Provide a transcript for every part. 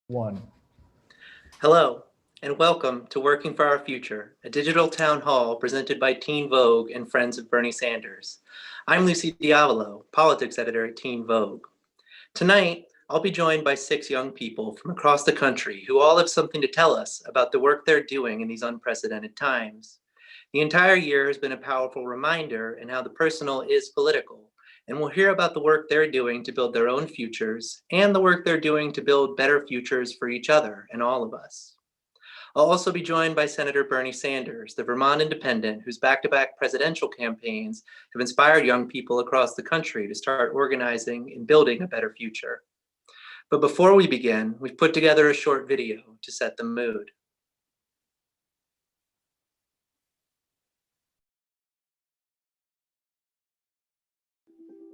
One. Hello, and welcome to Working for Our Future, a digital town hall presented by Teen Vogue and Friends of Bernie Sanders. I'm Lucy Diavolo, politics editor at Teen Vogue. Tonight, I'll be joined by 6 young people from across the country who all have something to tell us about the work they're doing in these unprecedented times. The entire year has been a powerful reminder in how the personal is political, and we'll hear about the work they're doing to build their own futures and the work they're doing to build better futures for each other and all of us. I'll also be joined by Senator Bernie Sanders, the Vermont independent whose back-to-back presidential campaigns have inspired young people across the country to start organizing and building a better future. But before we begin, we've put together a short video to set the mood.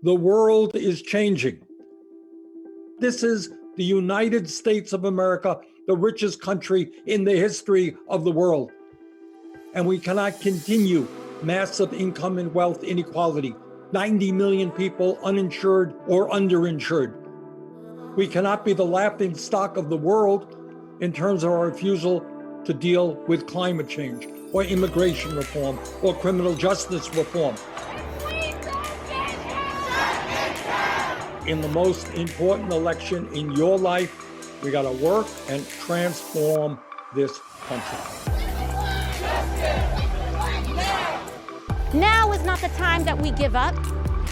The world is changing. This is the United States of America, the richest country in the history of the world. And we cannot continue massive income and wealth inequality, 90 million people uninsured or underinsured. We cannot be the laughing stock of the world in terms of our refusal to deal with climate change or immigration reform or criminal justice reform. In the most important election in your life, we got to work and transform this country. Now is not the time that we give up.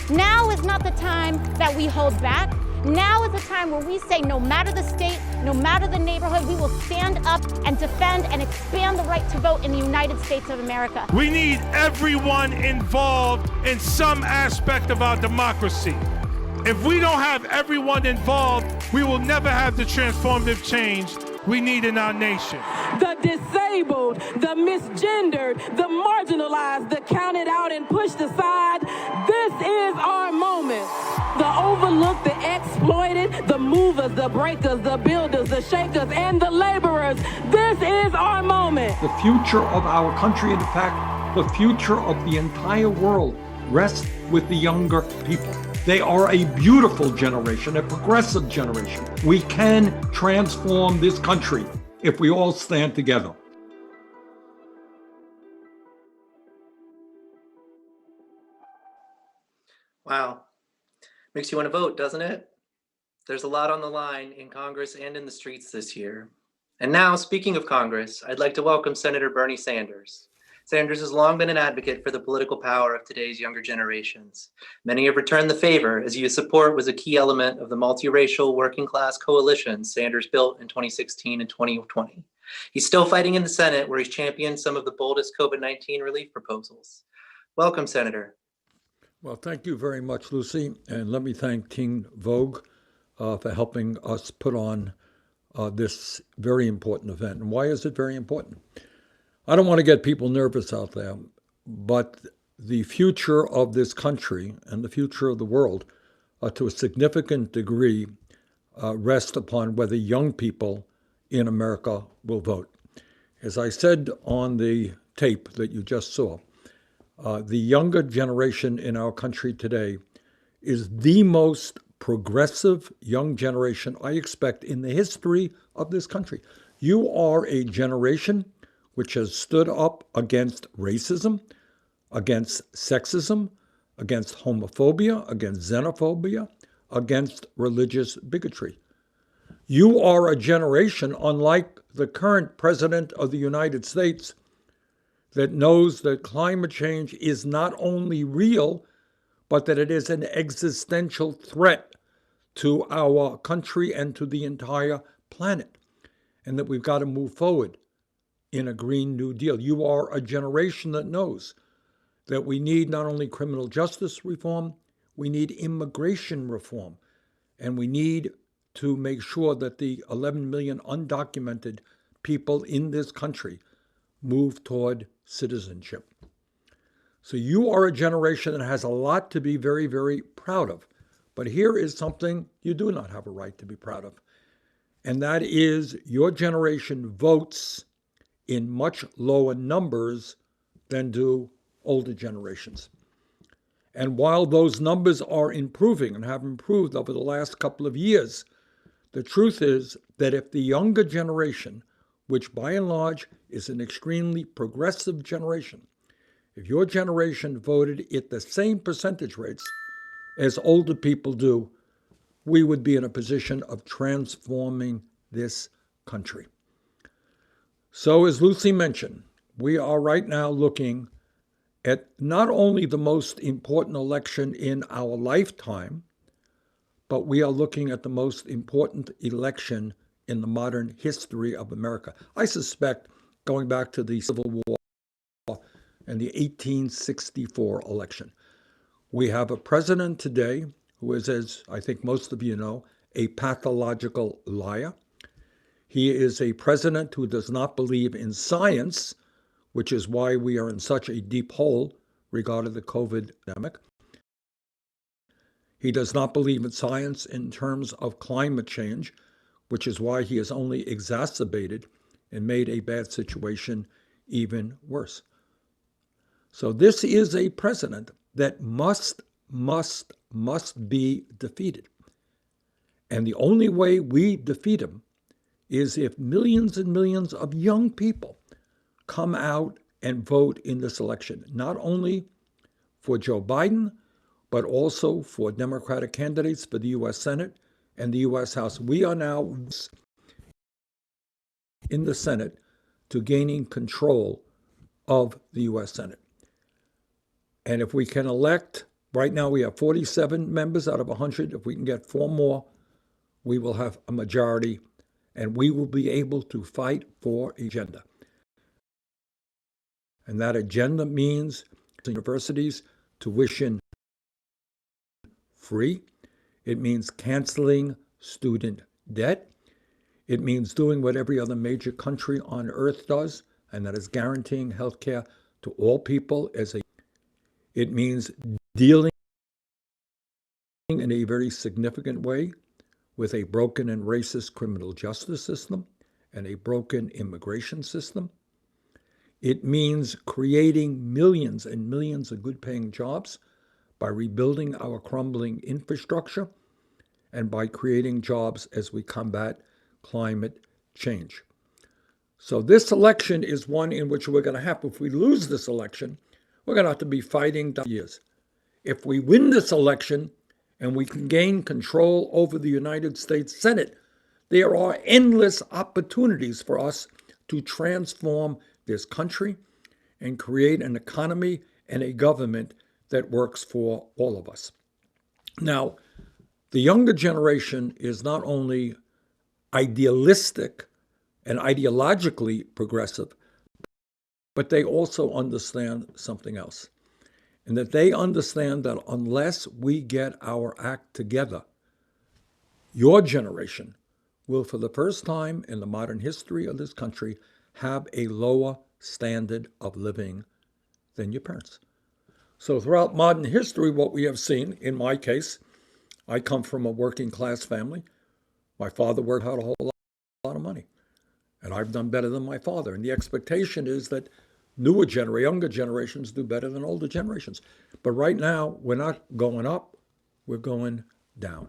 Now is not the time that we hold back. Now is the time where we say no matter the state, no matter the neighborhood, we will stand up and defend and expand the right to vote in the United States of America. We need everyone involved in some aspect of our democracy. If we don't have everyone involved, we will never have the transformative change we need in our nation. The disabled, the misgendered, the marginalized, the counted out and pushed aside, this is our moment. The overlooked, the exploited, the movers, the breakers, the builders, the shakers, and the laborers, this is our moment. The future of our country, in fact, the future of the entire world, rests with the younger people. They are a beautiful generation, a progressive generation. We can transform this country if we all stand together. Wow. Makes you want to vote, doesn't it? There's a lot on the line in Congress and in the streets this year. And now, speaking of Congress, I'd like to welcome Senator Bernie Sanders. Sanders has long been an advocate for the political power of today's younger generations. Many have returned the favor, as youth support was a key element of the multiracial working class coalition Sanders built in 2016 and 2020. He's still fighting in the Senate, where he's championed some of the boldest COVID-19 relief proposals. Welcome, Senator. Well, thank you very much, Lucy. And let me thank Teen Vogue for helping us put on this very important event. And why is it very important? I don't want to get people nervous out there, but the future of this country and the future of the world, to a significant degree, rest upon whether young people in America will vote. As I said on the tape that you just saw, the younger generation in our country today is the most progressive young generation I expect in the history of this country. You are a generation which has stood up against racism, against sexism, against homophobia, against xenophobia, against religious bigotry. You are a generation, unlike the current president of the United States, that knows that climate change is not only real, but that it is an existential threat to our country and to the entire planet, and that we've got to move forward in a Green New Deal. You are a generation that knows that we need not only criminal justice reform, we need immigration reform, and we need to make sure that the 11 million undocumented people in this country move toward citizenship. So you are a generation that has a lot to be very, very proud of. But here is something you do not have a right to be proud of, and that is your generation votes in much lower numbers than do older generations. And while those numbers are improving and have improved over the last couple of years, The truth is that if the younger generation, which by and large is an extremely progressive generation, if your generation voted at the same percentage rates as older people do, we would be in a position of transforming this country. So as Lucy mentioned, we are right now looking at not only the most important election in our lifetime, but we are looking at the most important election in the modern history of America. I suspect going back to the Civil War and the 1864 election. We have a president today who is, as I think most of you know, a pathological liar. He is a president who does not believe in science, which is why we are in such a deep hole regarding the COVID pandemic. He does not believe in science in terms of climate change, which is why he has only exacerbated and made a bad situation even worse. So this is a president that must be defeated. And the only way we defeat him is if millions and millions of young people come out and vote in this election, not only for Joe Biden, but also for Democratic candidates for the U.S. Senate and the U.S. House. We are now in the Senate to gaining control of the U.S. Senate. And if we can elect, right now we have 47 members out of 100. If we can get 4 more, we will have a majority, and we will be able to fight for agenda. And that agenda means universities tuition free. It means canceling student debt. It means doing what every other major country on earth does, and that is guaranteeing health care to all people as a. It means dealing in a very significant way with a broken and racist criminal justice system and a broken immigration system. It means creating millions and millions of good-paying jobs by rebuilding our crumbling infrastructure and by creating jobs as we combat climate change. So this election is one in which we're going to have, if we lose this election, we're going to have to be fighting down years. If we win this election and we can gain control over the United States Senate, there are endless opportunities for us to transform this country and create an economy and a government that works for all of us. Now, the younger generation is not only idealistic and ideologically progressive, but they also understand something else. And that they understand that unless we get our act together, your generation will, for the first time in the modern history of this country, have a lower standard of living than your parents. So throughout modern history, what we have seen, in my case, I come from a working class family. My father worked out a whole lot of money, and I've done better than my father. And the expectation is that younger generations do better than older generations. But right now, we're not going up, we're going down.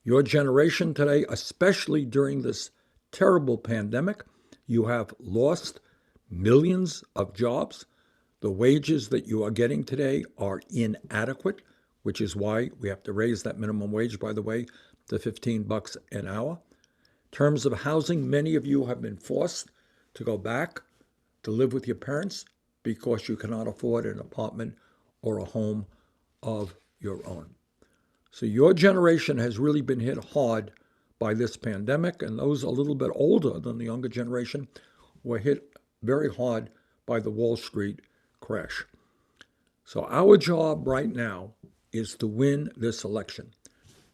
Your generation today, especially during this terrible pandemic, you have lost millions of jobs. The wages that you are getting today are inadequate, which is why we have to raise that minimum wage, by the way, to $15 an hour. In terms of housing, many of you have been forced to go back to live with your parents because you cannot afford an apartment or a home of your own. So your generation has really been hit hard by this pandemic, and those a little bit older than the younger generation were hit very hard by the Wall Street crash. So our job right now is to win this election.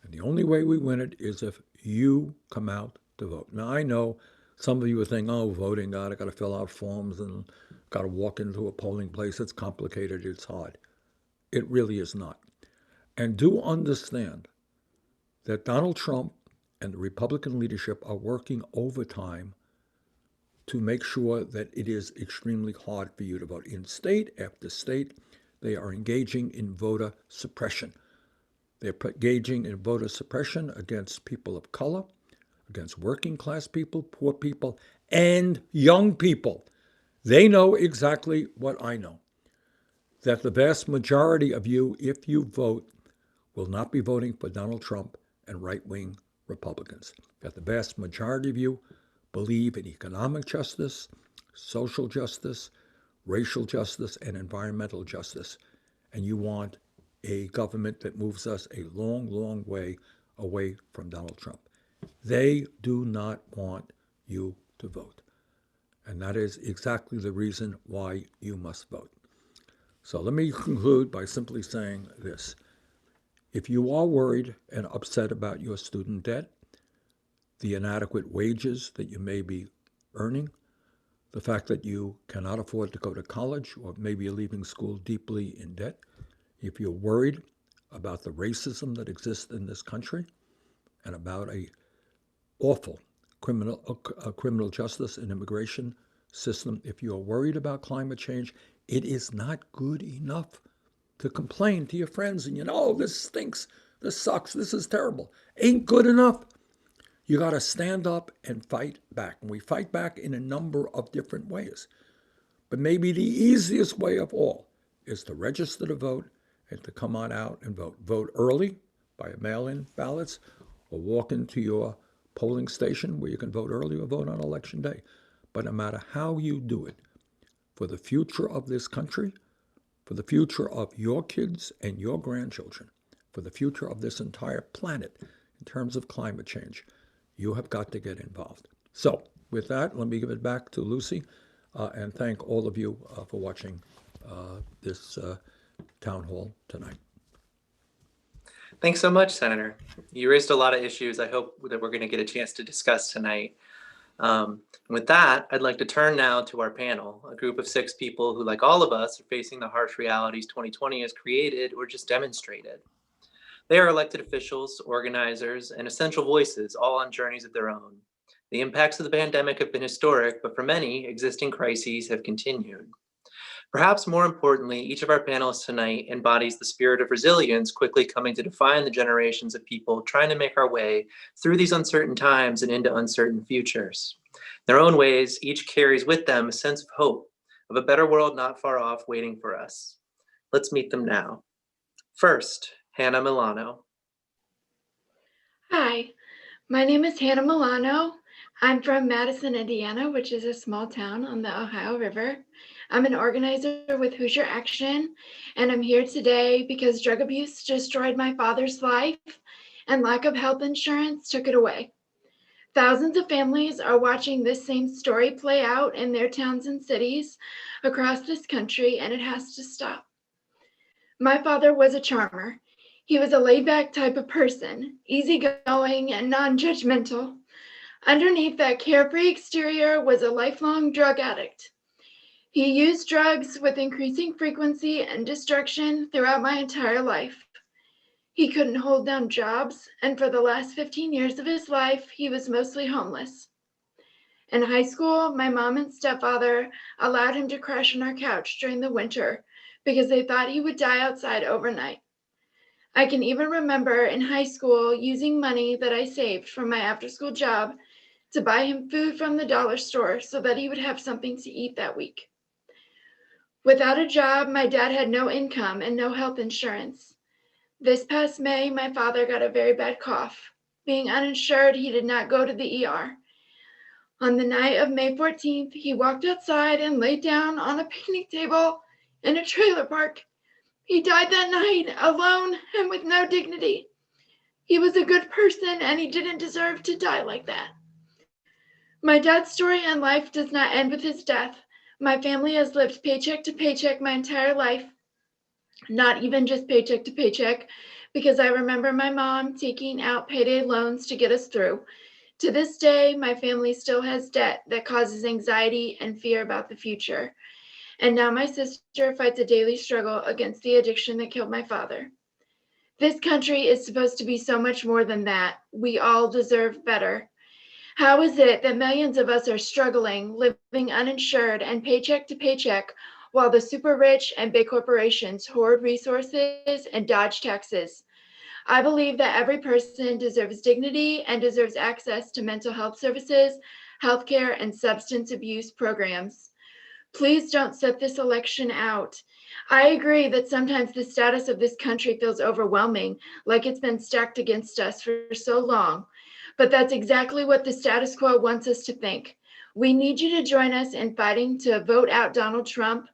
And the only way we win it is if you come out to vote. Now, I know some of you are thinking, oh, voting, God, I got to fill out forms and got to walk into a polling place. It's complicated. It's hard. It really is not. And do understand that Donald Trump and the Republican leadership are working overtime to make sure that it is extremely hard for you to vote. In state after state, they are engaging in voter suppression. They're engaging in voter suppression against people of color, against working class people, poor people, and young people. They know exactly what I know, that the vast majority of you, if you vote, will not be voting for Donald Trump and right-wing Republicans. That the vast majority of you believe in economic justice, social justice, racial justice, and environmental justice. And you want a government that moves us a long, long way away from Donald Trump. They do not want you to vote. And that is exactly the reason why you must vote. So let me conclude by simply saying this. If you are worried and upset about your student debt, the inadequate wages that you may be earning, the fact that you cannot afford to go to college, or maybe you're leaving school deeply in debt, if you're worried about the racism that exists in this country and about a awful criminal justice and immigration system, if you're worried about climate change, it is not good enough to complain to your friends and this stinks, this sucks, this is terrible. Ain't good enough. You got to stand up and fight back. And we fight back in a number of different ways. But maybe the easiest way of all is to register to vote and to come on out and vote. Vote early by mail-in ballots, or walk into your polling station where you can vote early, or vote on election day. But no matter how you do it, for the future of this country, for the future of your kids and your grandchildren, for the future of this entire planet in terms of climate change, you have got to get involved. So with that, let me give it back to Lucy and thank all of you for watching this town hall tonight. Thanks so much, Senator. You raised a lot of issues I hope that we're going to get a chance to discuss tonight. With that, I'd like to turn now to our panel, a group of 6 people who, like all of us, are facing the harsh realities 2020 has created or just demonstrated. They are elected officials, organizers, and essential voices, all on journeys of their own. The impacts of the pandemic have been historic, but for many, existing crises have continued. Perhaps more importantly, each of our panelists tonight embodies the spirit of resilience quickly coming to define the generations of people trying to make our way through these uncertain times and into uncertain futures. In their own ways, each carries with them a sense of hope, of a better world not far off waiting for us. Let's meet them now. First, Hannah Milano. Hi, my name is Hannah Milano. I'm from Madison, Indiana, which is a small town on the Ohio River. I'm an organizer with Hoosier Action, and I'm here today because drug abuse destroyed my father's life and lack of health insurance took it away. Thousands of families are watching this same story play out in their towns and cities across this country, and it has to stop. My father was a charmer. He was a laid-back type of person, easygoing and non-judgmental. Underneath that carefree exterior was a lifelong drug addict. He used drugs with increasing frequency and destruction throughout my entire life. He couldn't hold down jobs, and for the last 15 years of his life, he was mostly homeless. In high school, my mom and stepfather allowed him to crash on our couch during the winter because they thought he would die outside overnight. I can even remember in high school using money that I saved from my after-school job to buy him food from the dollar store so that he would have something to eat that week. Without a job, my dad had no income and no health insurance. This past May, my father got a very bad cough. Being uninsured, he did not go to the ER. On the night of May 14th, he walked outside and laid down on a picnic table in a trailer park. He died that night alone and with no dignity. He was a good person and he didn't deserve to die like that. My dad's story in life does not end with his death. My family has lived paycheck to paycheck my entire life. Not even just paycheck to paycheck, because I remember my mom taking out payday loans to get us through. To this day, my family still has debt that causes anxiety and fear about the future. And now my sister fights a daily struggle against the addiction that killed my father. This country is supposed to be so much more than that. We all deserve better. How is it that millions of us are struggling, living uninsured and paycheck to paycheck, while the super rich and big corporations hoard resources and dodge taxes? I believe that every person deserves dignity and deserves access to mental health services, healthcare, and substance abuse programs. Please don't set this election out. I agree that sometimes the status of this country feels overwhelming, like it's been stacked against us for so long. But that's exactly what the status quo wants us to think. We need you to join us in fighting to vote out Donald Trump.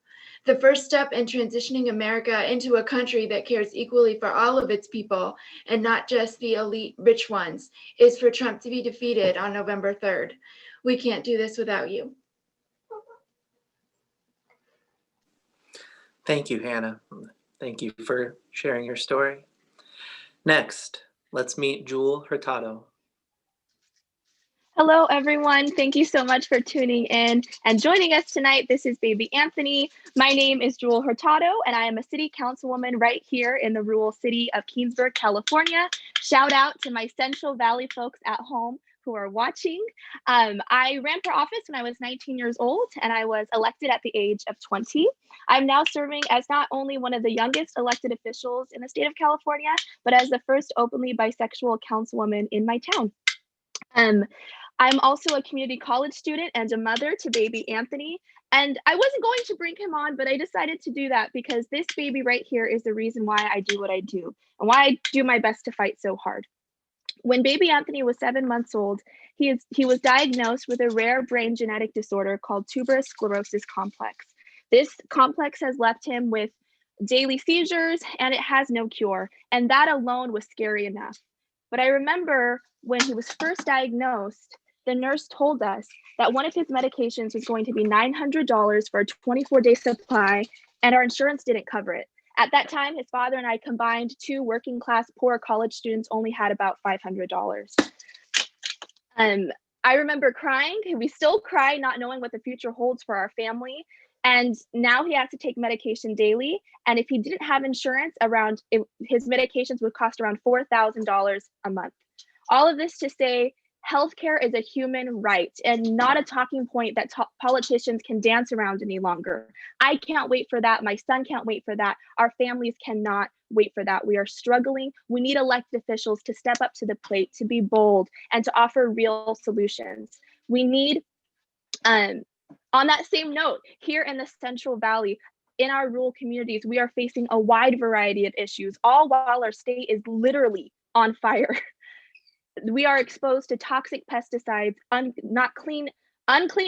The first step in transitioning America into a country that cares equally for all of its people and not just the elite rich ones is for Trump to be defeated on November 3rd. We can't do this without you. Thank you, Hannah. Thank you for sharing your story. Next, let's meet Jewel Hurtado. Hello, everyone. Thank you so much for tuning in and joining us tonight. This is Baby Anthony. My name is Jewel Hurtado, and I am a city councilwoman right here in the rural city of Keensburg, California. Shout out to my Central Valley folks at home who are watching. I ran for office when I was 19 years old, and I was elected at the age of 20. I'm now serving as not only one of the youngest elected officials in the state of California, but as the first openly bisexual councilwoman in my town. I'm also a community college student and a mother to baby Anthony. And I wasn't going to bring him on, but I decided to do that because this baby right here is the reason why I do what I do and why I do my best to fight so hard. When baby Anthony was 7 months old, he was diagnosed with a rare brain genetic disorder called tuberous sclerosis complex. This complex has left him with daily seizures and it has no cure. And that alone was scary enough. But I remember when he was first diagnosed, the nurse told us that one of his medications was going to be $900 for a 24-day supply, and our insurance didn't cover it. At that time, his father and I combined, two working class poor college students only had about $500. I remember crying. We still cry, not knowing what the future holds for our family. And now he has to take medication daily. And if he didn't have insurance, his medications would cost around $4,000 a month. All of this to say, healthcare is a human right and not a talking point that politicians can dance around any longer. I can't wait for that. My son can't wait for that. Our families cannot wait for that. We are struggling. We need elected officials to step up to the plate, to be bold, and to offer real solutions. We need, on that same note, here in the Central Valley, in our rural communities, we are facing a wide variety of issues, all while our state is literally on fire. We are exposed to toxic pesticides, unclean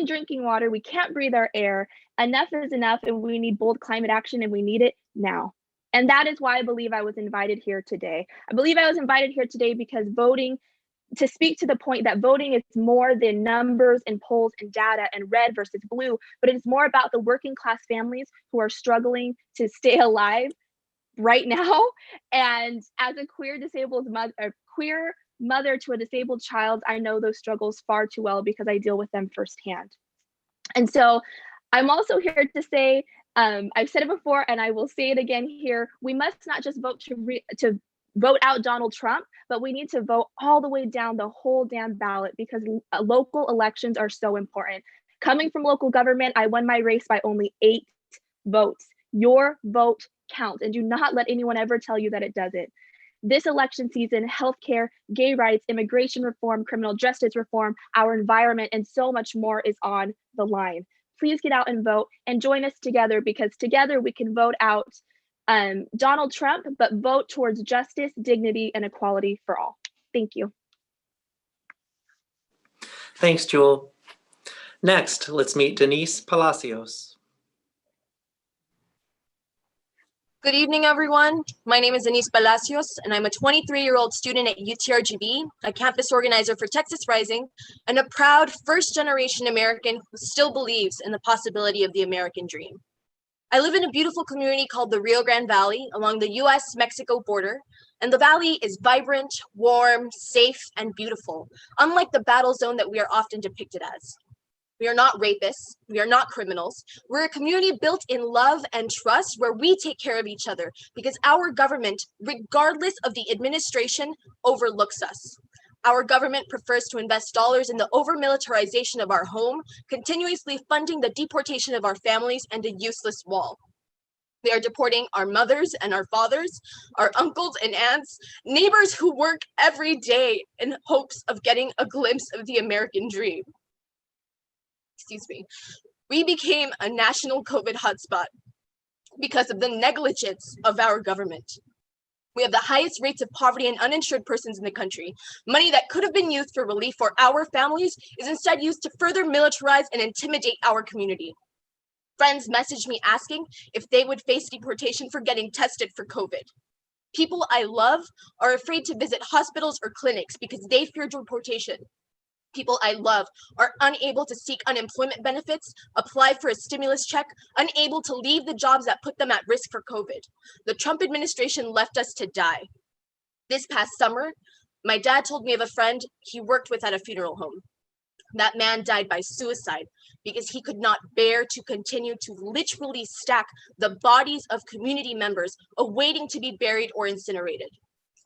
drinking water. We can't breathe our air. Enough is enough, and we need bold climate action, and we need it now. And that is why I believe I was invited here today. I believe I was invited here today because to speak to the point that voting is more than numbers and polls and data and red versus blue, but it's more about the working class families who are struggling to stay alive right now. And as a queer mother to a disabled child, I know those struggles far too well because I deal with them firsthand. And so I'm also here to say, I've said it before and I will say it again here, we must not just vote to vote out Donald Trump, but we need to vote all the way down the whole damn ballot because local elections are so important. Coming from local government, I won my race by only 8 votes. Your vote counts, and do not let anyone ever tell you that it doesn't. This election season, healthcare, gay rights, immigration reform, criminal justice reform, our environment, and so much more is on the line. Please get out and vote and join us together because together we can vote out Donald Trump, but vote towards justice, dignity, and equality for all. Thank you. Thanks, Jewel. Next, let's meet Denise Palacios. Good evening, everyone. My name is Denise Palacios, and I'm a 23-year-old student at UTRGV, a campus organizer for Texas Rising, and a proud first-generation American who still believes in the possibility of the American dream. I live in a beautiful community called the Rio Grande Valley along the US-Mexico border, and the valley is vibrant, warm, safe, and beautiful, unlike the battle zone that we are often depicted as. We are not rapists. We are not criminals. We're a community built in love and trust where we take care of each other because our government, regardless of the administration, overlooks us. Our government prefers to invest dollars in the over-militarization of our home, continuously funding the deportation of our families and a useless wall. They are deporting our mothers and our fathers, our uncles and aunts, neighbors who work every day in hopes of getting a glimpse of the American dream. Excuse me. We became a national COVID hotspot because of the negligence of our government. We have the highest rates of poverty and uninsured persons in the country. Money that could have been used for relief for our families is instead used to further militarize and intimidate our community. Friends messaged me asking if they would face deportation for getting tested for COVID. People I love are afraid to visit hospitals or clinics because they fear deportation. People I love are unable to seek unemployment benefits, apply for a stimulus check, unable to leave the jobs that put them at risk for COVID. The Trump administration left us to die. This past summer, my dad told me of a friend he worked with at a funeral home. That man died by suicide because he could not bear to continue to literally stack the bodies of community members awaiting to be buried or incinerated.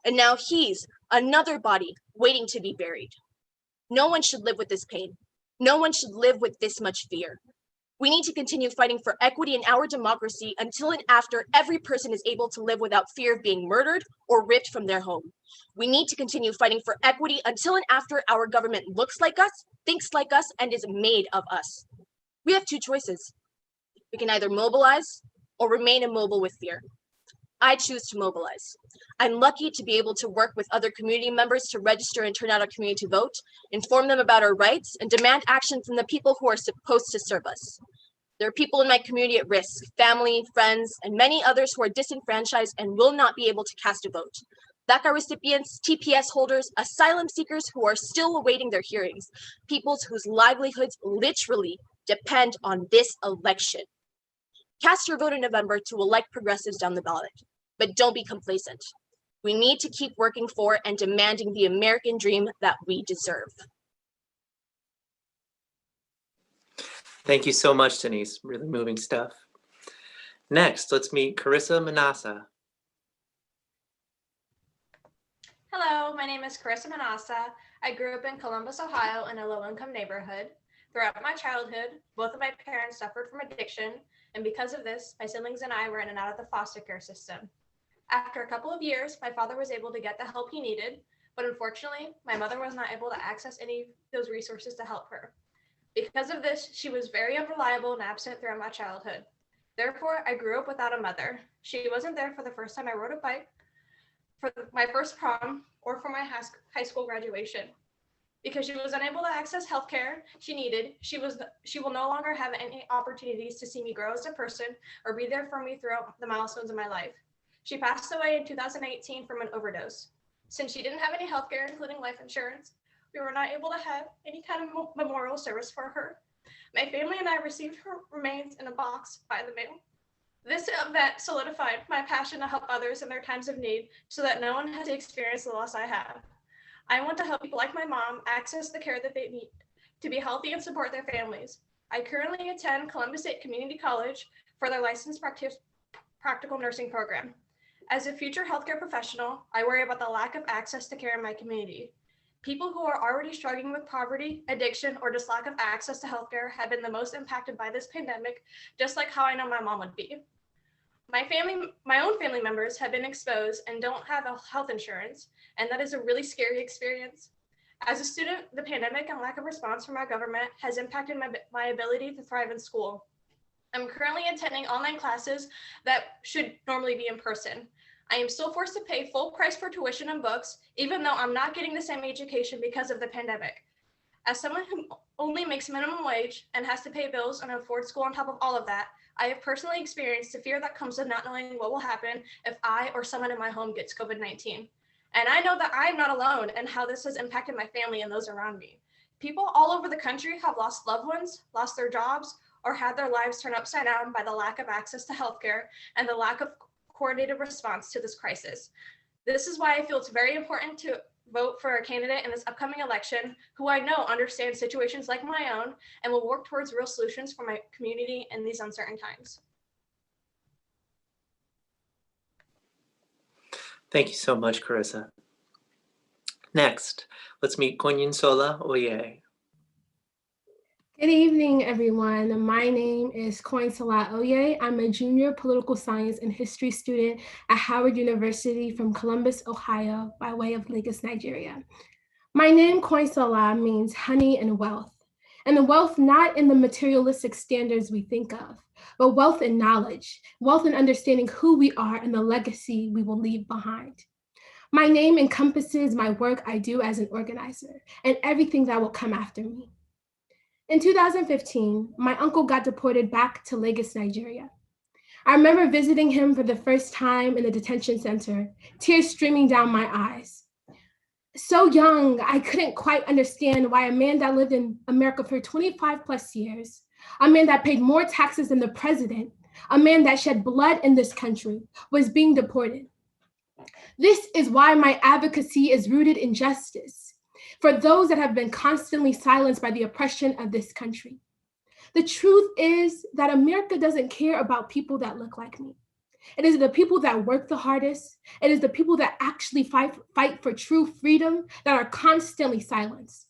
And now he's another body waiting to be buried. No one should live with this pain. No one should live with this much fear. We need to continue fighting for equity in our democracy until and after every person is able to live without fear of being murdered or ripped from their home. We need to continue fighting for equity until and after our government looks like us, thinks like us, and is made of us. We have two choices. We can either mobilize or remain immobile with fear. I choose to mobilize. I'm lucky to be able to work with other community members to register and turn out our community to vote, inform them about our rights, and demand action from the people who are supposed to serve us. There are people in my community at risk, family, friends, and many others who are disenfranchised and will not be able to cast a vote. DACA recipients, TPS holders, asylum seekers who are still awaiting their hearings, peoples whose livelihoods literally depend on this election. Cast your vote in November to elect progressives down the ballot, but don't be complacent. We need to keep working for and demanding the American dream that we deserve. Thank you so much, Denise. Really moving stuff. Next, let's meet Karissa Mansas. Hello, my name is Karissa Mansas. I grew up in Columbus, Ohio in a low-income neighborhood. Throughout my childhood, both of my parents suffered from addiction, and because of this, my siblings and I were in and out of the foster care system. After a couple of years, my father was able to get the help he needed, but unfortunately, my mother was not able to access any of those resources to help her. Because of this, she was very unreliable and absent throughout my childhood. Therefore, I grew up without a mother. She wasn't there for the first time I rode a bike, for my first prom, or for my high school graduation. Because she was unable to access healthcare she needed, she will no longer have any opportunities to see me grow as a person or be there for me throughout the milestones of my life. She passed away in 2018 from an overdose. Since she didn't have any healthcare, including life insurance, we were not able to have any kind of memorial service for her. My family and I received her remains in a box by the mail. This event solidified my passion to help others in their times of need so that no one had to experience the loss I have. I want to help people like my mom access the care that they need to be healthy and support their families. I currently attend Columbus State Community College for their licensed practical nursing program. As a future healthcare professional, I worry about the lack of access to care in my community. People who are already struggling with poverty, addiction, or just lack of access to healthcare have been the most impacted by this pandemic, just like how I know my mom would be. My own family members have been exposed and don't have health insurance, and that is a really scary experience. As a student, the pandemic and lack of response from our government has impacted my ability to thrive in school. I'm currently attending online classes that should normally be in person. I am still forced to pay full price for tuition and books, even though I'm not getting the same education because of the pandemic. As someone who only makes minimum wage and has to pay bills and afford school on top of all of that, I have personally experienced the fear that comes with not knowing what will happen if I or someone in my home gets COVID-19. And I know that I'm not alone in how this has impacted my family and those around me. People all over the country have lost loved ones, lost their jobs, or had their lives turned upside down by the lack of access to healthcare and the lack of coordinated response to this crisis. This is why I feel it's very important to vote for a candidate in this upcoming election who I know understands situations like my own and will work towards real solutions for my community in these uncertain times. Thank you so much, Karissa. Next, let's meet Sola. Good evening, everyone. My name is Sola. I'm a junior political science and history student at Howard University from Columbus, Ohio, by way of Lagos, Nigeria. My name, Sola, means honey and wealth. And the wealth not in the materialistic standards we think of, but wealth in knowledge, wealth in understanding who we are and the legacy we will leave behind. My name encompasses my work I do as an organizer and everything that will come after me. In 2015, my uncle got deported back to Lagos, Nigeria. I remember visiting him for the first time in the detention center, tears streaming down my eyes. So young, I couldn't quite understand why a man that lived in America for 25 plus years, a man that paid more taxes than the president, a man that shed blood in this country, was being deported. This is why my advocacy is rooted in justice for those that have been constantly silenced by the oppression of this country. The truth is that America doesn't care about people that look like me. It is the people that work the hardest. It is the people that actually fight for true freedom that are constantly silenced.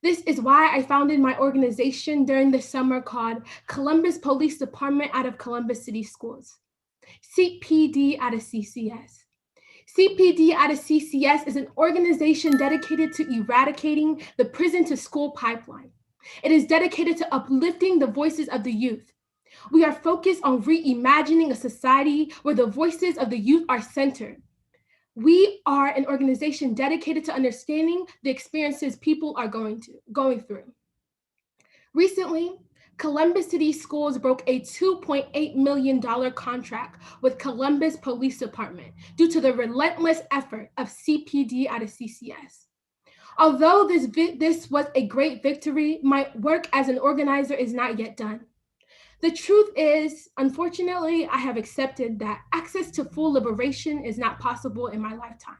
This is why I founded my organization during the summer called Columbus Police Department out of Columbus City Schools, CPD out of CCS. CPD out of CCS is an organization dedicated to eradicating the prison to school pipeline. It is dedicated to uplifting the voices of the youth. We are focused on reimagining a society where the voices of the youth are centered. We are an organization dedicated to understanding the experiences people are going through. Recently, Columbus City Schools broke a $2.8 million contract with Columbus Police Department due to the relentless effort of CPD out of CCS. Although this was a great victory, my work as an organizer is not yet done. The truth is, unfortunately, I have accepted that access to full liberation is not possible in my lifetime.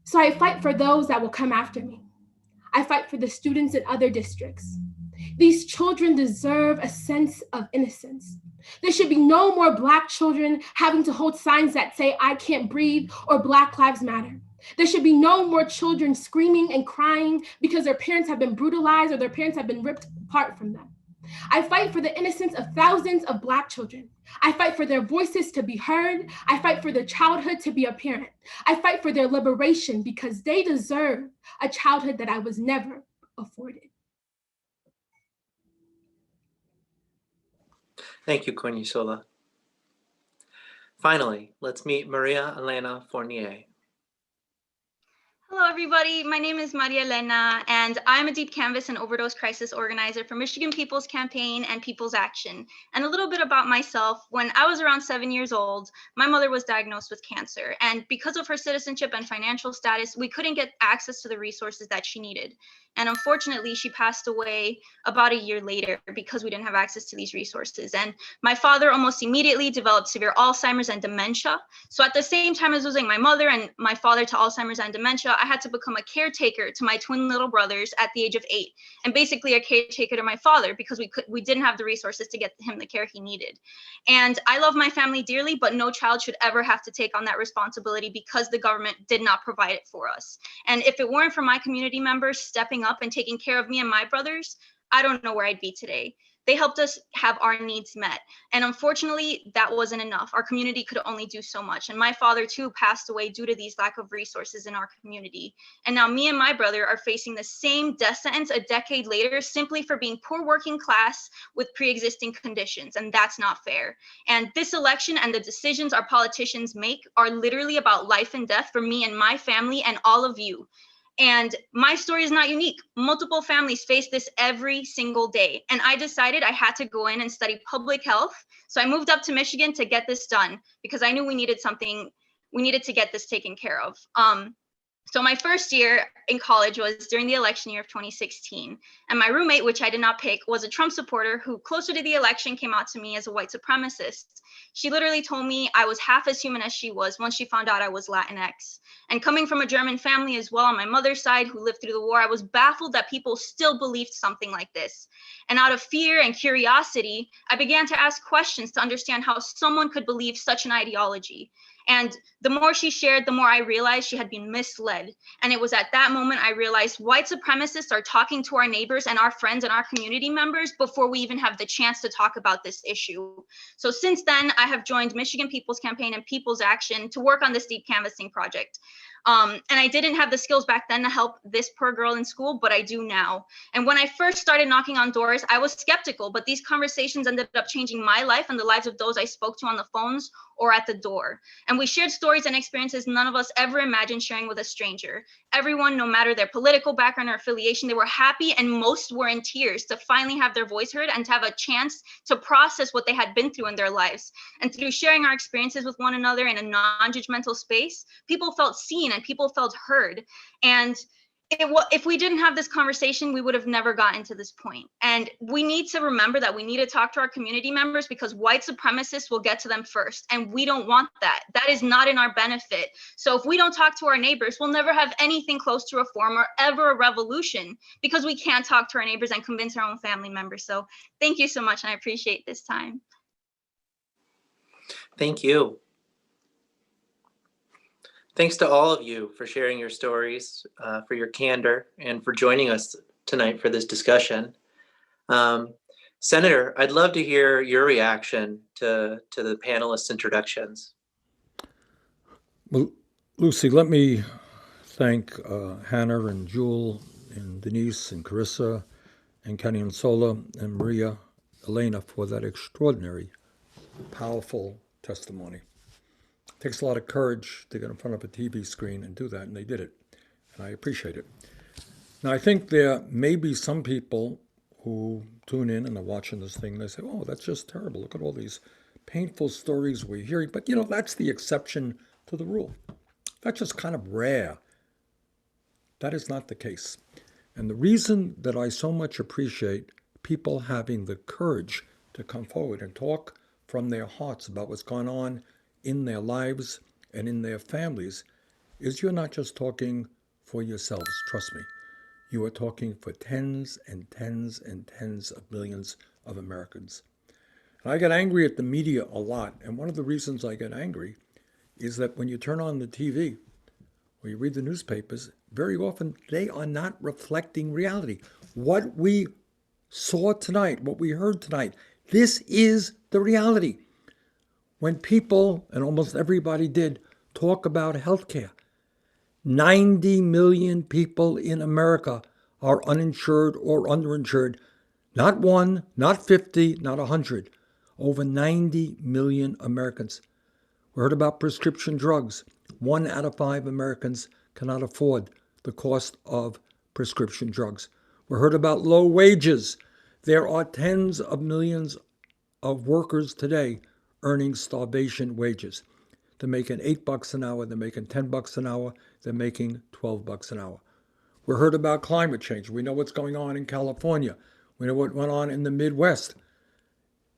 So I fight for those that will come after me. I fight for the students in other districts. These children deserve a sense of innocence. There should be no more Black children having to hold signs that say, "I can't breathe" or "Black Lives Matter." There should be no more children screaming and crying because their parents have been brutalized or their parents have been ripped apart from them. I fight for the innocence of thousands of Black children. I fight for their voices to be heard. I fight for their childhood to be apparent. I fight for their liberation because they deserve a childhood that I was never afforded. Thank you, Sola. Finally, let's meet Maria Elena Fournier. Hello, everybody. My name is Maria Elena, and I'm a deep canvas and overdose crisis organizer for Michigan People's Campaign and People's Action. And a little bit about myself, when I was around 7 years old, my mother was diagnosed with cancer. And because of her citizenship and financial status, we couldn't get access to the resources that she needed. And unfortunately, she passed away about a year later because we didn't have access to these resources. And my father almost immediately developed severe Alzheimer's and dementia. So at the same time as losing my mother and my father to Alzheimer's and dementia, I had to become a caretaker to my twin little brothers at the age of 8, and basically a caretaker to my father because we didn't have the resources to get him the care he needed. And I love my family dearly, but no child should ever have to take on that responsibility because the government did not provide it for us. And if it weren't for my community members stepping up and taking care of me and my brothers, I don't know where I'd be today. They helped us have our needs met. And unfortunately, that wasn't enough. Our community could only do so much. And my father too passed away due to these lack of resources in our community. And now me and my brother are facing the same death sentence a decade later, simply for being poor working class with pre-existing conditions. And that's not fair. And this election and the decisions our politicians make are literally about life and death for me and my family and all of you. And my story is not unique. Multiple families face this every single day. And I decided I had to go in and study public health. So I moved up to Michigan to get this done because I knew we needed to get this taken care of. So my first year in college was during the election year of 2016. And my roommate, which I did not pick, was a Trump supporter who closer to the election came out to me as a white supremacist. She literally told me I was half as human as she was once she found out I was Latinx. And coming from a German family as well on my mother's side who lived through the war, I was baffled that people still believed something like this. And out of fear and curiosity, I began to ask questions to understand how someone could believe such an ideology. And the more she shared, the more I realized she had been misled. And it was at that moment I realized white supremacists are talking to our neighbors and our friends and our community members before we even have the chance to talk about this issue. So since then, I have joined Michigan People's Campaign and People's Action to work on this deep canvassing project. And I didn't have the skills back then to help this poor girl in school, but I do now. And when I first started knocking on doors, I was skeptical, but these conversations ended up changing my life and the lives of those I spoke to on the phones or at the door. And we shared stories and experiences none of us ever imagined sharing with a stranger. Everyone, no matter their political background or affiliation, they were happy and most were in tears to finally have their voice heard and to have a chance to process what they had been through in their lives. And through sharing our experiences with one another in a non-judgmental space, people felt seen and people felt heard. And if we didn't have this conversation, we would have never gotten to this point. And we need to remember that we need to talk to our community members because white supremacists will get to them first. And we don't want that. That is not in our benefit. So if we don't talk to our neighbors, we'll never have anything close to reform or ever a revolution because we can't talk to our neighbors and convince our own family members. So thank you so much. And I appreciate this time. Thank you. Thanks to all of you for sharing your stories, for your candor, and for joining us tonight for this discussion. Senator, I'd love to hear your reaction to the panelists' introductions. Well, Lucy, let me thank Hannah and Jewel and Denise and Karissa and Kenny and Sola and Maria Elena for that extraordinary, powerful testimony. It takes a lot of courage to get in front of a TV screen and do that, and they did it, and I appreciate it. Now, I think there may be some people who tune in and are watching this thing, and they say, oh, that's just terrible. Look at all these painful stories we're hearing. But, you know, that's the exception to the rule. That's just kind of rare. That is not the case. And the reason that I so much appreciate people having the courage to come forward and talk from their hearts about what's going on in their lives and in their families is you're not just talking for yourselves, trust me. You are talking for tens and tens and tens of millions of Americans. And I get angry at the media a lot, and one of the reasons I get angry is that when you turn on the TV or you read the newspapers, very often they are not reflecting reality. What we saw tonight, what we heard tonight, this is the reality. When people, and almost everybody did, talk about healthcare, 90 million people in America are uninsured or underinsured. Not 1, not 50, not 100. Over 90 million Americans. We heard about prescription drugs. 1 out of 5 Americans cannot afford the cost of prescription drugs. We heard about low wages. There are tens of millions of workers today earning starvation wages. They're making $8 an hour, they're making $10 an hour, they're making $12 an hour. We heard about climate change. We know what's going on in California. We know what went on in the Midwest.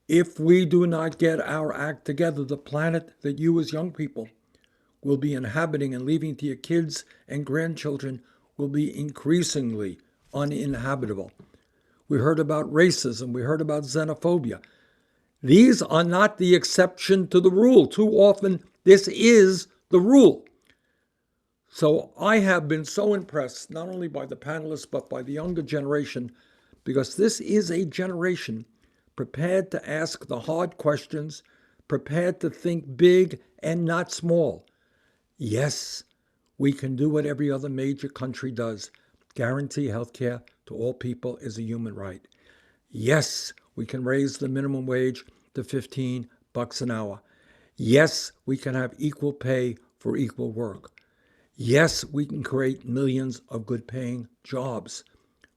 If we do not get our act together, the planet that you as young people will be inhabiting and leaving to your kids and grandchildren will be increasingly uninhabitable. We heard about racism. We heard about xenophobia. These are not the exception to the rule. Too often, this is the rule. So I have been so impressed, not only by the panelists, but by the younger generation, because this is a generation prepared to ask the hard questions, prepared to think big and not small. Yes, we can do what every other major country does. Guarantee health care to all people is a human right. Yes, we can raise the minimum wage to $15 an hour. Yes, we can have equal pay for equal work. Yes, we can create millions of good-paying jobs,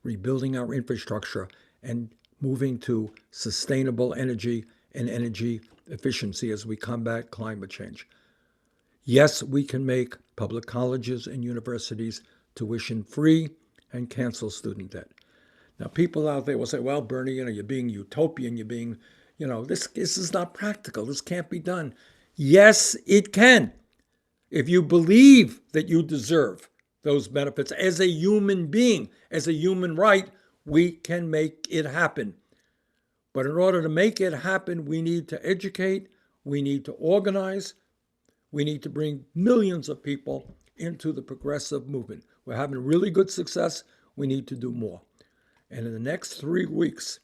rebuilding our infrastructure and moving to sustainable energy and energy efficiency as we combat climate change. Yes, we can make public colleges and universities tuition-free and cancel student debt. Now, people out there will say, well, Bernie, you're being utopian, you're being, this is not practical, this can't be done. Yes, it can. If you believe that you deserve those benefits as a human being, as a human right, we can make it happen. But in order to make it happen, we need to educate, we need to organize, We need to bring millions of people into the progressive movement. We're having really good success. We need to do more. And in the next 3 weeks,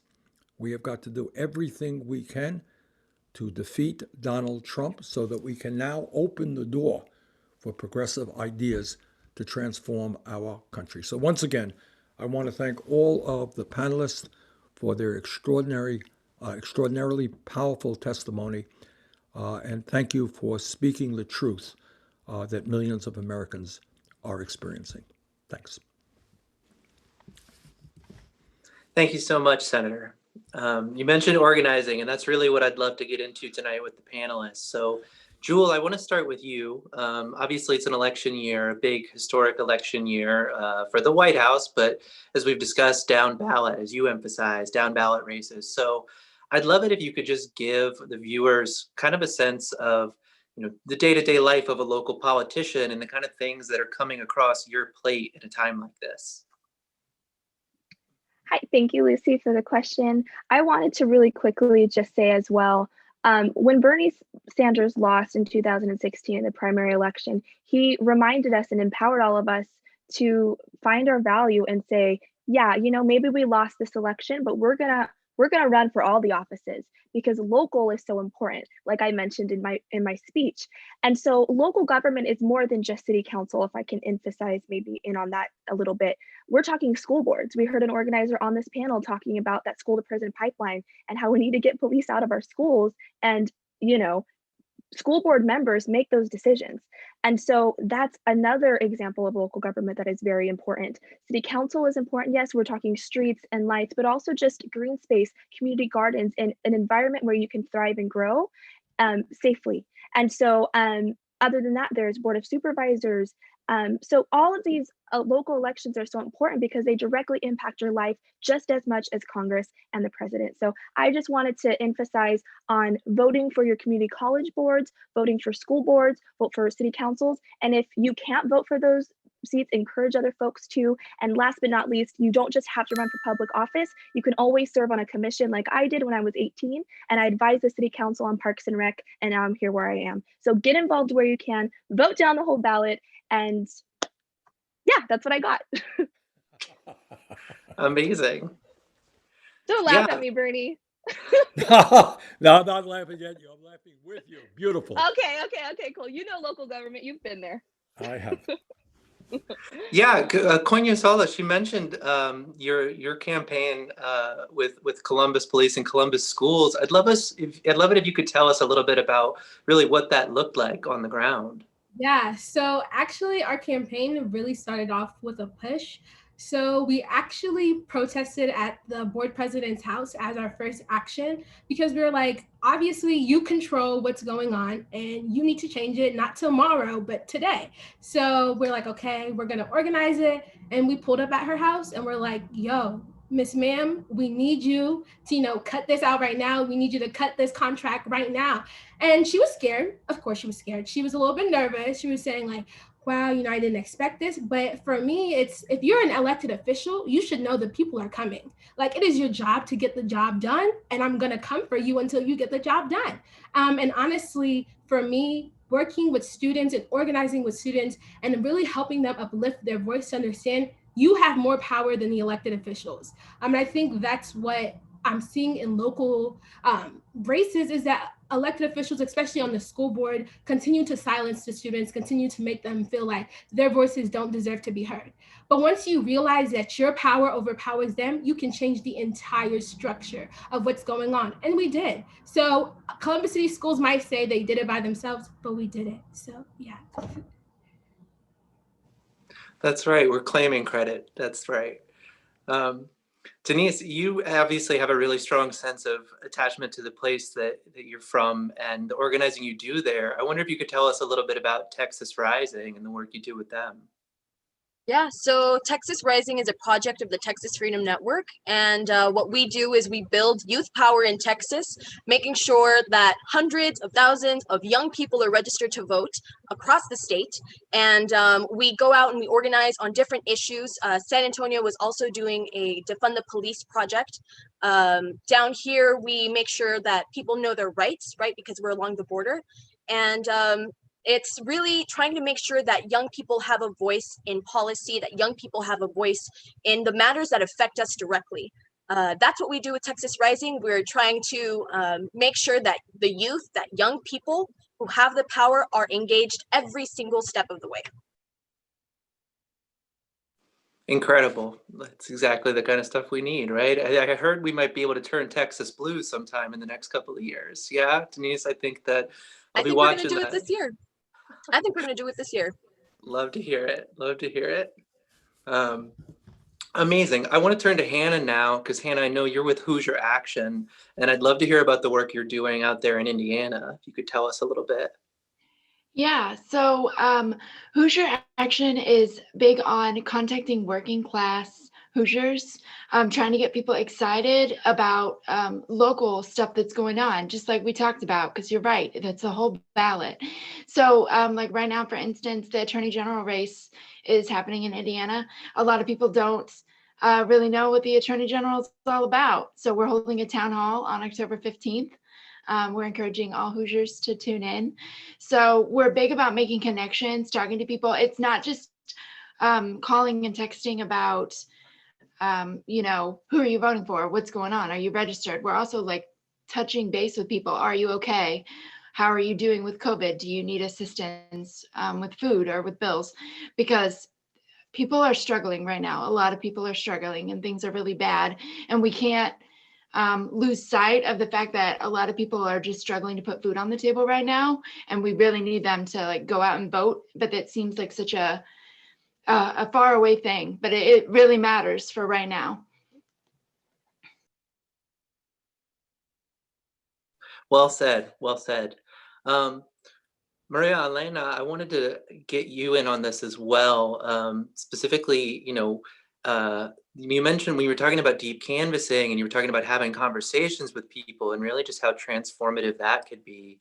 we have got to do everything we can to defeat Donald Trump so that we can now open the door for progressive ideas to transform our country. So once again, I want to thank all of the panelists for their extraordinarily powerful testimony. And thank you for speaking the truth that millions of Americans are experiencing. Thanks. Thank you so much, Senator. You mentioned organizing, and that's really what I'd love to get into tonight with the panelists. So, Jewel, I want to start with you. Obviously, it's an election year, a big historic election year for the White House, but as we've discussed, down ballot, as you emphasize, down ballot races. So I'd love it if you could just give the viewers kind of a sense of, the day-to-day life of a local politician and the kind of things that are coming across your plate at a time like this. Hi, thank you, Lucy, for the question. I wanted to really quickly just say as well, when Bernie Sanders lost in 2016 in the primary election, he reminded us and empowered all of us to find our value and say, yeah, maybe we lost this election, but we're gonna run for all the offices because local is so important, like I mentioned in my speech. And so local government is more than just city council, if I can emphasize maybe in on that a little bit. We're talking school boards. We heard an organizer on this panel talking about that school to prison pipeline and how we need to get police out of our schools. And, school board members make those decisions. And so that's another example of local government that is very important. City council is important. Yes, we're talking streets and lights, but also just green space, community gardens, and an environment where you can thrive and grow safely. And so other than that, there's board of supervisors. So all of these local elections are so important because they directly impact your life just as much as Congress and the president. So I just wanted to emphasize on voting for your community college boards, voting for school boards, vote for city councils. And if you can't vote for those seats, encourage other folks to. And last but not least, you don't just have to run for public office. You can always serve on a commission like I did when I was 18, and I advised the city council on Parks and Rec, and now I'm here where I am. So get involved where you can, vote down the whole ballot, and yeah, that's what I got. Amazing. Don't laugh at me, Bernie. No, I'm not laughing at you. I'm laughing with you. Beautiful. Okay, cool. Local government, you've been there. I have. Yeah, Sola, she mentioned your campaign with Columbus Police and Columbus Schools. I'd love it if you could tell us a little bit about really what that looked like on the ground. Yeah, so actually our campaign really started off with a push. So we actually protested at the board president's house as our first action because we were like, obviously you control what's going on and you need to change it, not tomorrow, but today. So we're like, okay, we're gonna organize it. And we pulled up at her house and we're like, yo, Miss Ma'am, we need you to, cut this out right now. We need you to cut this contract right now. And she was scared. Of course she was scared. She was a little bit nervous. She was saying like, wow, I didn't expect this. But for me, it's, if you're an elected official, you should know the people are coming. Like, it is your job to get the job done. And I'm gonna come for you until you get the job done. And honestly, for me, working with students and organizing with students and really helping them uplift their voice to understand you have more power than the elected officials. I think that's what I'm seeing in local races is that elected officials, especially on the school board, continue to silence the students, continue to make them feel like their voices don't deserve to be heard. But once you realize that your power overpowers them, you can change the entire structure of what's going on. And we did. So Columbus City Schools might say they did it by themselves, but we did it. So yeah. That's right. We're claiming credit. That's right. Denise, you obviously have a really strong sense of attachment to the place that you're from and the organizing you do there. I wonder if you could tell us a little bit about Texas Rising and the work you do with them. Yeah, so Texas Rising is a project of the Texas Freedom Network. And what we do is we build youth power in Texas, making sure that hundreds of thousands of young people are registered to vote across the state. And we go out and we organize on different issues. San Antonio was also doing a Defund the Police project. Down here, we make sure that people know their rights, right? Because we're along the border. And It's really trying to make sure that young people have a voice in policy, that young people have a voice in the matters that affect us directly. That's what we do with Texas Rising. We're trying to make sure that the youth, that young people who have the power are engaged every single step of the way. Incredible. That's exactly the kind of stuff we need, right? I heard we might be able to turn Texas blue sometime in the next couple of years. Yeah, Denise, I think that I'll be We're going to watching do that. it this year. I think we're going to do it this year. Love to hear it. Love to hear it. Amazing. I want to turn to Hannah now, because Hannah, I know you're with Hoosier Action, and I'd love to hear about the work you're doing out there in Indiana. If you could tell us a little bit. Yeah, so Hoosier Action is big on contacting working class Hoosiers, trying to get people excited about local stuff that's going on, just like we talked about, because you're right, that's a whole ballot. So like right now, for instance, the Attorney General race is happening in Indiana. A lot of people don't really know what the Attorney General is all about. So we're holding a town hall on October 15th. We're encouraging all Hoosiers to tune in. So we're big about making connections, talking to people. It's not just calling and texting about, who are you voting for? What's going on? Are you registered? We're also like touching base with people. Are you okay? How are you doing with COVID? Do you need assistance with food or with bills? Because people are struggling right now. A lot of people are struggling and things are really bad. And we can't lose sight of the fact that a lot of people are just struggling to put food on the table right now, and we really need them to like go out and vote. But that seems like such a far away thing, but it really matters for right now. Well said. Well said. Maria Elena, I wanted to get you in on this as well. Specifically, you mentioned when you were talking about deep canvassing and you were talking about having conversations with people and really just how transformative that could be.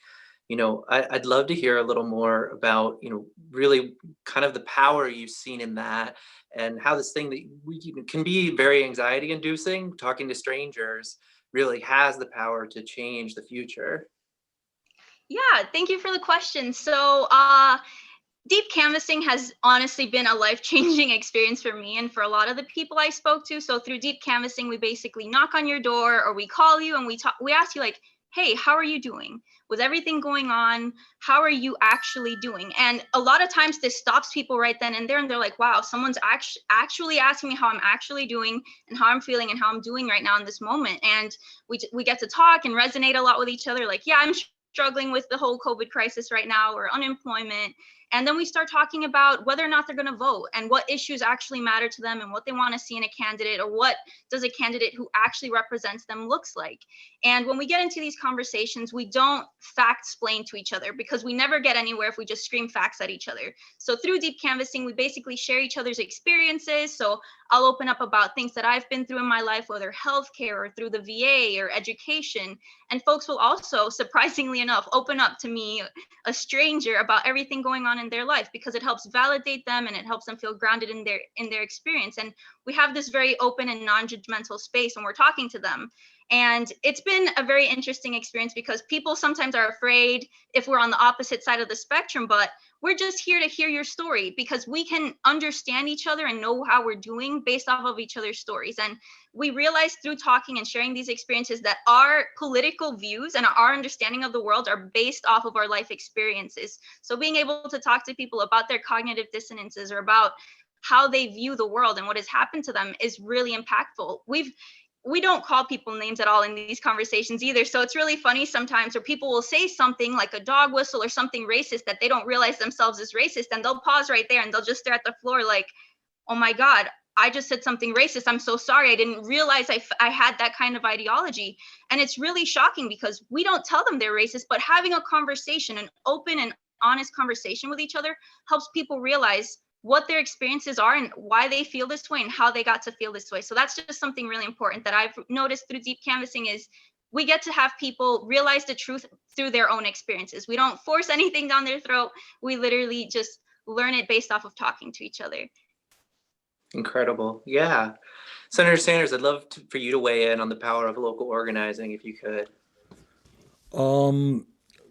I'd love to hear a little more about, really kind of the power you've seen in that and how this thing that can be very anxiety inducing, talking to strangers, really has the power to change the future. Yeah, thank you for the question. So deep canvassing has honestly been a life-changing experience for me and for a lot of the people I spoke to. So through deep canvassing, we basically knock on your door or we call you and we ask you like, hey, how are you doing? With everything going on, how are you actually doing? And a lot of times this stops people right then and there, and they're like, wow, someone's actually asking me how I'm actually doing and how I'm feeling and how I'm doing right now in this moment. And we get to talk and resonate a lot with each other. Like, yeah, I'm struggling with the whole COVID crisis right now, or unemployment. And then we start talking about whether or not they're going to vote and what issues actually matter to them and what they want to see in a candidate, or what does a candidate who actually represents them looks like. And when we get into these conversations, we don't fact-splain to each other, because we never get anywhere if we just scream facts at each other. So through deep canvassing, we basically share each other's experiences. So I'll open up about things that I've been through in my life, whether healthcare or through the VA or education. And folks will also, surprisingly enough, open up to me, a stranger, about everything going on in their life, because it helps validate them and it helps them feel grounded in their experience. And we have this very open and non-judgmental space when we're talking to them. And it's been a very interesting experience, because people sometimes are afraid if we're on the opposite side of the spectrum, but we're just here to hear your story, because we can understand each other and know how we're doing based off of each other's stories. And we realize through talking and sharing these experiences that our political views and our understanding of the world are based off of our life experiences. So being able to talk to people about their cognitive dissonances or about how they view the world and what has happened to them is really impactful. We don't call people names at all in these conversations either. So it's really funny sometimes where people will say something like a dog whistle or something racist that they don't realize themselves is racist. And they'll pause right there and they'll just stare at the floor like, oh my God, I just said something racist. I'm so sorry. I didn't realize I had that kind of ideology. And it's really shocking, because we don't tell them they're racist, but having a conversation, an open and honest conversation with each other, helps people realize what their experiences are and why they feel this way and how they got to feel this way. So that's just something really important that I've noticed through deep canvassing, is we get to have people realize the truth through their own experiences. We don't force anything down their throat. We literally just learn it based off of talking to each other. Incredible. Yeah. Senator Sanders, I'd love for you to weigh in on the power of local organizing, if you could.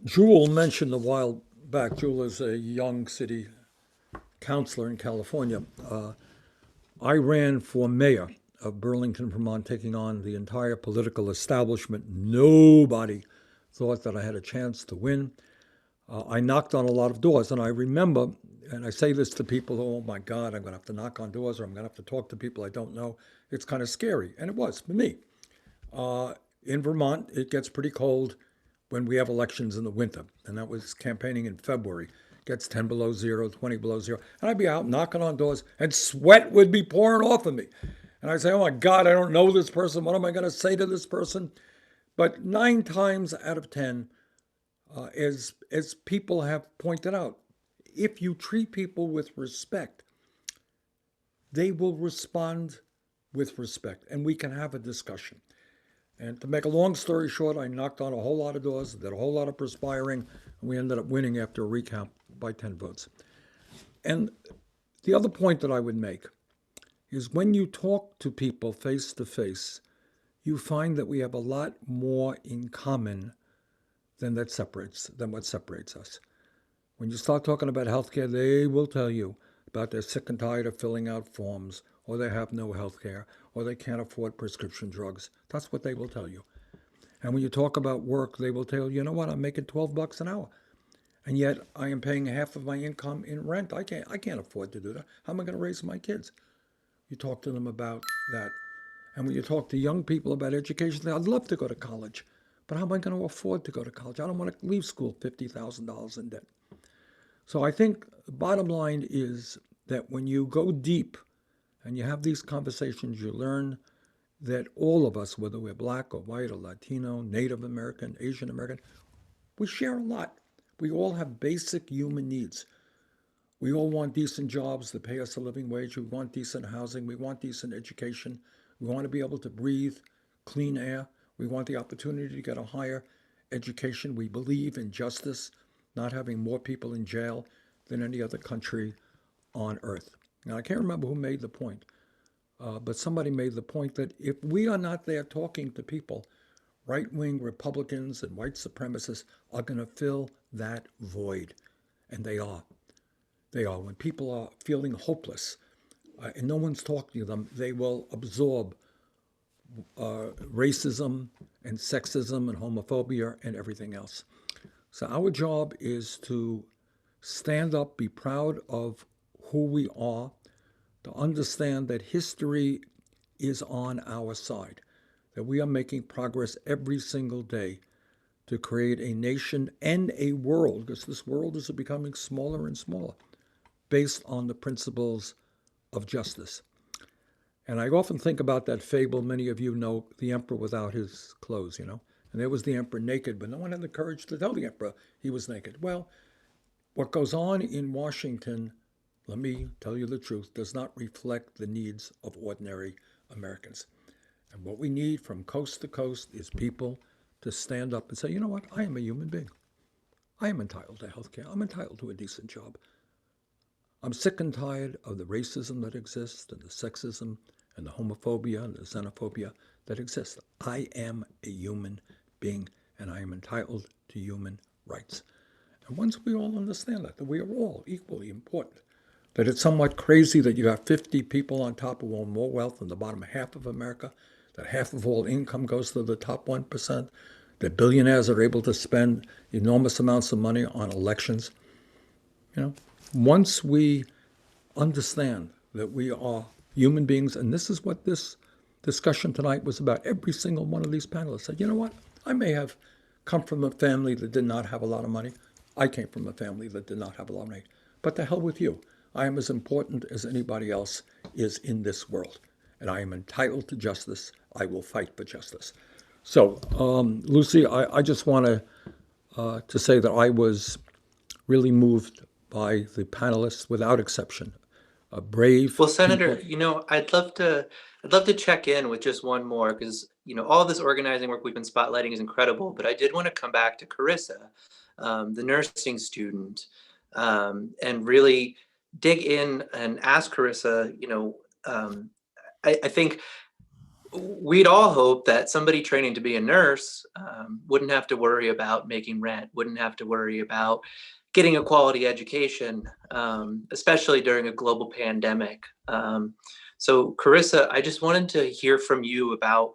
Jewel mentioned a while back, Jewel, as a young city councilor in California, I ran for mayor of Burlington, Vermont, taking on the entire political establishment. Nobody thought that I had a chance to win. I knocked on a lot of doors, and I remember, and I say this to people, oh my God, I'm going to have to knock on doors, or I'm going to have to talk to people I don't know. It's kind of scary, and it was for me. In Vermont, it gets pretty cold when we have elections in the winter, and that was campaigning in February. It gets 10 below zero, 20 below zero, and I'd be out knocking on doors, and sweat would be pouring off of me. And I'd say, oh my God, I don't know this person. What am I going to say to this person? But 9 times out of 10, as people have pointed out, if you treat people with respect, they will respond with respect, and we can have a discussion. And to make a long story short, I knocked on a whole lot of doors, did a whole lot of perspiring, and we ended up winning after a recount by 10 votes. And the other point that I would make is when you talk to people face to face, you find that we have a lot more in common than what separates us. When you start talking about healthcare, they will tell you about they're sick and tired of filling out forms, or they have no healthcare, or they can't afford prescription drugs. That's what they will tell you. And when you talk about work, they will tell you, you know what, I'm making $12 an hour, and yet I am paying half of my income in rent. I can't afford to do that. How am I going to raise my kids? You talk to them about that. And when you talk to young people about education, I'd love to go to college, but how am I going to afford to go to college? I don't want to leave school $50,000 in debt. So I think the bottom line is that when you go deep and you have these conversations, you learn that all of us, whether we're black or white or Latino, Native American, Asian American, we share a lot. We all have basic human needs. We all want decent jobs that pay us a living wage. We want decent housing. We want decent education. We want to be able to breathe clean air. We want the opportunity to get a higher education. We believe in justice, not having more people in jail than any other country on earth. Now, I can't remember who made the point, but somebody made the point that if we are not there talking to people, right-wing Republicans and white supremacists are going to fill that void. And they are. They are. When people are feeling hopeless and no one's talking to them, they will absorb racism and sexism and homophobia and everything else. So our job is to stand up, be proud of who we are, to understand that history is on our side, that we are making progress every single day to create a nation and a world, because this world is becoming smaller and smaller, based on the principles of justice. And I often think about that fable, many of you know, the emperor without his clothes, And there was the emperor naked, but no one had the courage to tell the emperor he was naked. Well, what goes on in Washington, let me tell you the truth, does not reflect the needs of ordinary Americans. And what we need from coast to coast is people to stand up and say, you know what, I am a human being. I am entitled to health care. I'm entitled to a decent job. I'm sick and tired of the racism that exists and the sexism and the homophobia and the xenophobia that exists. I am a human being, and I am entitled to human rights. And once we all understand that we are all equally important, that it's somewhat crazy that you have 50 people on top who own more wealth than the bottom half of America, that half of all income goes to the top 1%, that billionaires are able to spend enormous amounts of money on elections. Once we understand that we are human beings, and this is what this discussion tonight was about, every single one of these panelists said, you know what, I may have come from a family that did not have a lot of money. I came from a family that did not have a lot of money. But to hell with you. I am as important as anybody else is in this world, and I am entitled to justice. I will fight for justice. So, Lucy, I just want to say that I was really moved by the panelists, without exception. Brave. Well, Senator, people. I'd love to check in with just one more, because all this organizing work we've been spotlighting is incredible. But I did want to come back to Karissa, the nursing student, and really dig in and ask Karissa. I think we'd all hope that somebody training to be a nurse wouldn't have to worry about making rent, wouldn't have to worry about getting a quality education, especially during a global pandemic. So Karissa, I just wanted to hear from you about,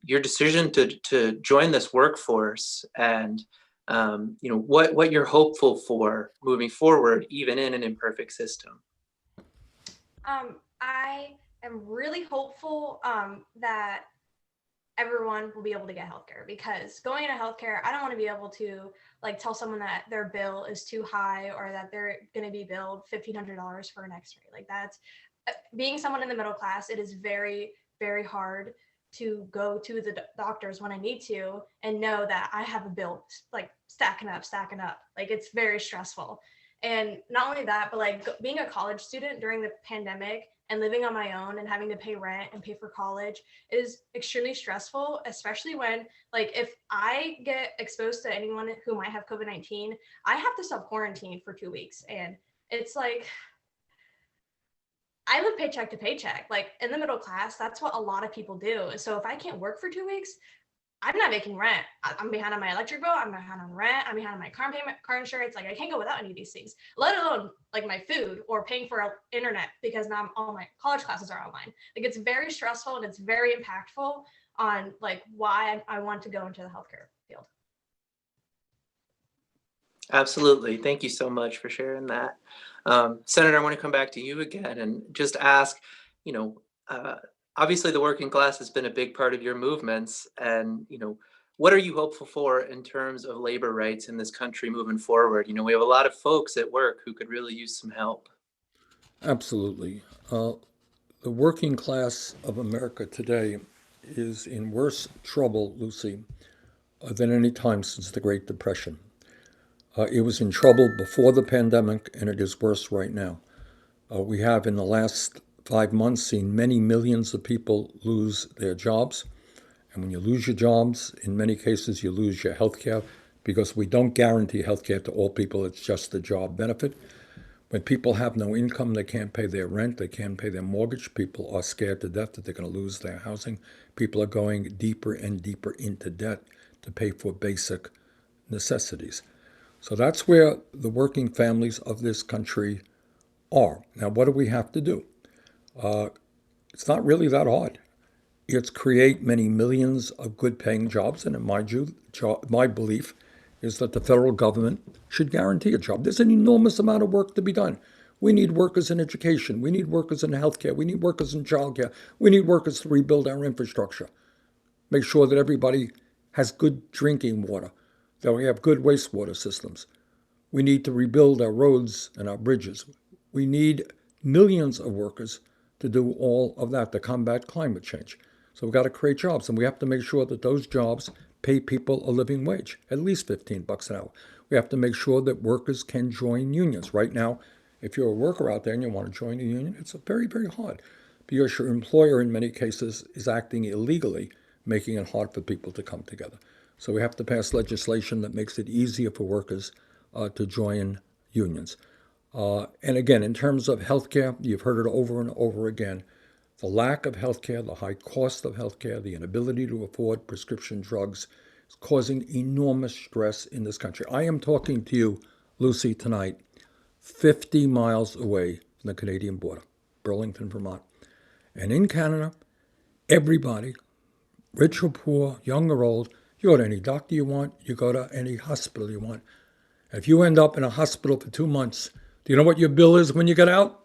your decision to join this workforce and, what you're hopeful for moving forward, even in an imperfect system. I am really hopeful that everyone will be able to get healthcare, because going into healthcare, I don't want to be able to tell someone that their bill is too high or that they're going to be billed $1,500 for an x-ray. That's being someone in the middle class. It is very, very hard to go to the doctors when I need to and know that I have a bill stacking up. It's very stressful. And not only that, but being a college student during the pandemic and living on my own and having to pay rent and pay for college is extremely stressful, especially when if I get exposed to anyone who might have COVID-19, I have to self-quarantine for 2 weeks. And it's I live paycheck to paycheck. In the middle class, that's what a lot of people do. So if I can't work for 2 weeks, I'm not making rent. I'm behind on my electric bill. I'm behind on rent. I'm behind on my car payment, car insurance. I can't go without any of these things, let alone my food or paying for internet, because now all my college classes are online. It's very stressful and it's very impactful on why I want to go into the healthcare field. Absolutely. Thank you so much for sharing that. Senator, I want to come back to you again and just ask, obviously the working class has been a big part of your movements, and, what are you hopeful for in terms of labor rights in this country moving forward? We have a lot of folks at work who could really use some help. Absolutely. The working class of America today is in worse trouble, Lucy, than any time since the Great Depression. It was in trouble before the pandemic, and it is worse right now. We have, in the last 5 months, seen many millions of people lose their jobs. And when you lose your jobs, in many cases, you lose your health care, because we don't guarantee health care to all people. It's just a job benefit. When people have no income, they can't pay their rent, they can't pay their mortgage. People are scared to death that they're going to lose their housing. People are going deeper and deeper into debt to pay for basic necessities. So that's where the working families of this country are. Now, what do we have to do? It's not really that hard. It's create many millions of good-paying jobs, and in my belief is that the federal government should guarantee a job. There's an enormous amount of work to be done. We need workers in education. We need workers in healthcare. We need workers in childcare. We need workers to rebuild our infrastructure. Make sure that everybody has good drinking water, that we have good wastewater systems. We need to rebuild our roads and our bridges. We need millions of workers to do all of that to combat climate change. So we've got to create jobs, and we have to make sure that those jobs pay people a living wage, at least $15 an hour. We have to make sure that workers can join unions. Right now, if you're a worker out there and you want to join a union, it's very, very hard, because your employer in many cases is acting illegally, making it hard for people to come together. So we have to pass legislation that makes it easier for workers to join unions. And again, in terms of healthcare, you've heard it over and over again. The lack of healthcare, the high cost of healthcare, the inability to afford prescription drugs is causing enormous stress in this country. I am talking to you, Lucy, tonight, 50 miles away from the Canadian border, Burlington, Vermont. And in Canada, everybody, rich or poor, young or old, you go to any doctor you want, you go to any hospital you want. If you end up in a hospital for 2 months, do you know what your bill is when you get out?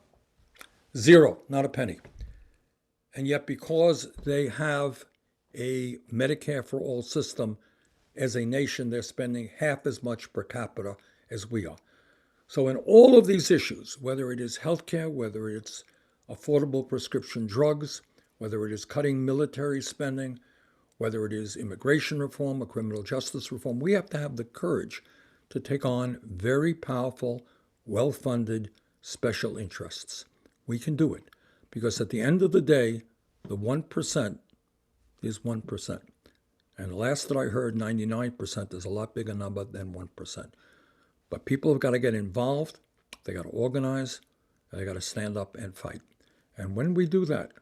Zero, not a penny. And yet, because they have a Medicare for all system, as a nation, they're spending half as much per capita as we are. So in all of these issues, whether it is healthcare, whether it's affordable prescription drugs, whether it is cutting military spending, whether it is immigration reform or criminal justice reform, we have to have the courage to take on very powerful, well-funded special interests. We can do it, because at the end of the day, the 1% is 1%. And the last that I heard, 99% is a lot bigger number than 1%. But people have got to get involved, they got to organize, and they got to stand up and fight. And when we do that,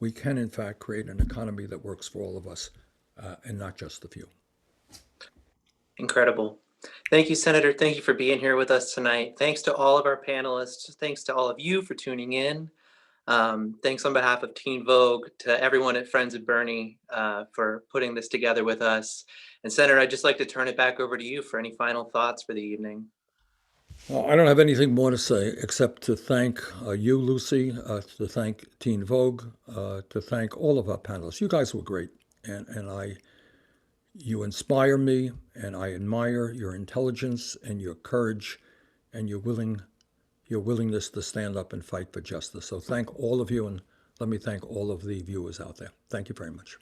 we can in fact create an economy that works for all of us and not just the few. Incredible. Thank you, Senator. Thank you for being here with us tonight. Thanks to all of our panelists. Thanks to all of you for tuning in. Thanks on behalf of Teen Vogue to everyone at Friends of Bernie for putting this together with us. And Senator, I'd just like to turn it back over to you for any final thoughts for the evening. Well, I don't have anything more to say except to thank you, Lucy, to thank Teen Vogue, to thank all of our panelists. You guys were great, and you inspire me, and I admire your intelligence and your courage and your willingness to stand up and fight for justice. So thank all of you, and let me thank all of the viewers out there. Thank you very much.